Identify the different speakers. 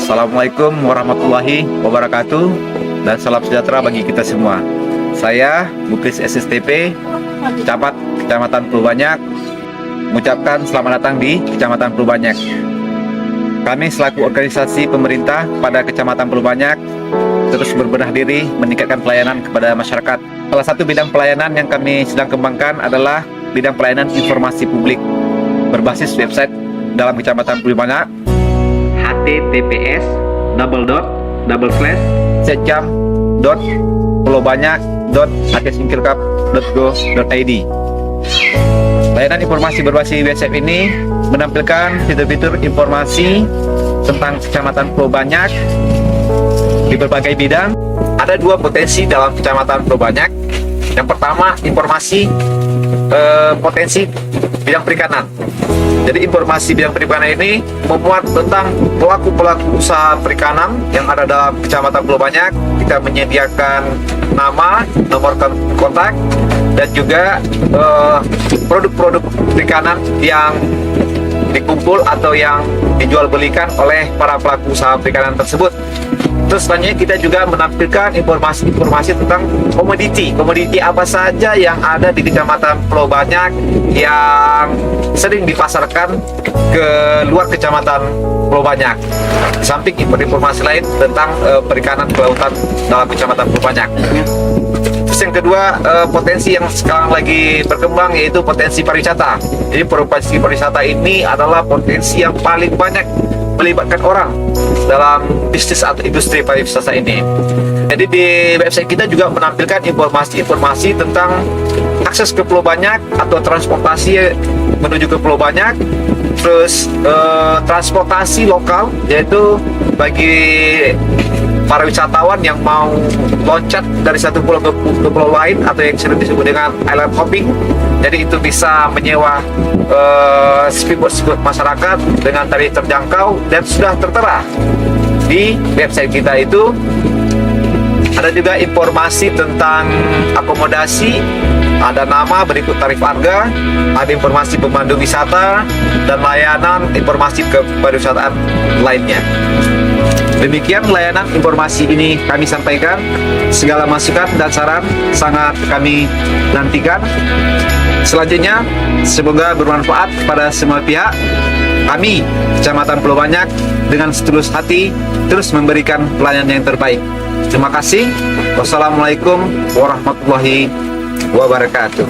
Speaker 1: Assalamualaikum warahmatullahi wabarakatuh dan salam sejahtera bagi kita semua. Saya Muklis SSTP, Camat Kecamatan Pulau Banyak, mengucapkan selamat datang di Kecamatan Pulau Banyak. Kami selaku organisasi pemerintah pada Kecamatan Pulau Banyak terus berbenah diri meningkatkan pelayanan kepada masyarakat. Salah satu bidang pelayanan yang kami sedang kembangkan adalah bidang pelayanan informasi publik berbasis website dalam Kecamatan Pulau Banyak, https://secam.pulaubanyak.hksingkirkap.go.id. Layanan informasi berbasis website ini menampilkan fitur-fitur informasi tentang Kecamatan Pulau Banyak di berbagai bidang. Ada dua potensi dalam Kecamatan Pulau Banyak. Yang pertama, informasi potensi bidang perikanan. Jadi informasi bidang perikanan ini memuat tentang pelaku-pelaku usaha perikanan yang ada dalam Kecamatan Pulau Banyak. Kita menyediakan nama, nomor kontak, dan juga produk-produk perikanan yang dikumpul atau yang dijual belikan oleh para pelaku usaha perikanan tersebut. Terus selanjutnya kita juga menampilkan informasi-informasi tentang komoditi apa saja yang ada di Kecamatan Pulau Banyak yang sering dipasarkan ke luar Kecamatan Pulau Banyak. Di samping informasi lain tentang perikanan kelautan dalam Kecamatan Pulau Banyak. Terus yang kedua, potensi yang sekarang lagi berkembang yaitu potensi pariwisata. Jadi potensi pariwisata ini adalah potensi yang paling banyak melibatkan orang dalam bisnis atau industri pariwisata ini. Jadi di website kita juga menampilkan informasi-informasi tentang akses ke Pulau Banyak atau transportasi menuju ke Pulau Banyak, terus transportasi lokal yaitu bagi para wisatawan yang mau loncat dari satu pulau ke pulau lain atau yang sering disebut dengan island hopping. Jadi itu bisa menyewa speedboat masyarakat dengan tarif terjangkau dan sudah tertera di website kita. Itu ada juga informasi tentang akomodasi, ada nama, berikut tarif harga, ada informasi pemandu wisata dan layanan informasi kepariwisataan lainnya. Demikian layanan informasi ini kami sampaikan. Segala masukan dan saran sangat kami nantikan. Selanjutnya, semoga bermanfaat kepada semua pihak. Kami, Kecamatan Pulau Banyak, dengan setulus hati terus memberikan pelayanan yang terbaik. Terima kasih. Wassalamualaikum warahmatullahi wabarakatuh.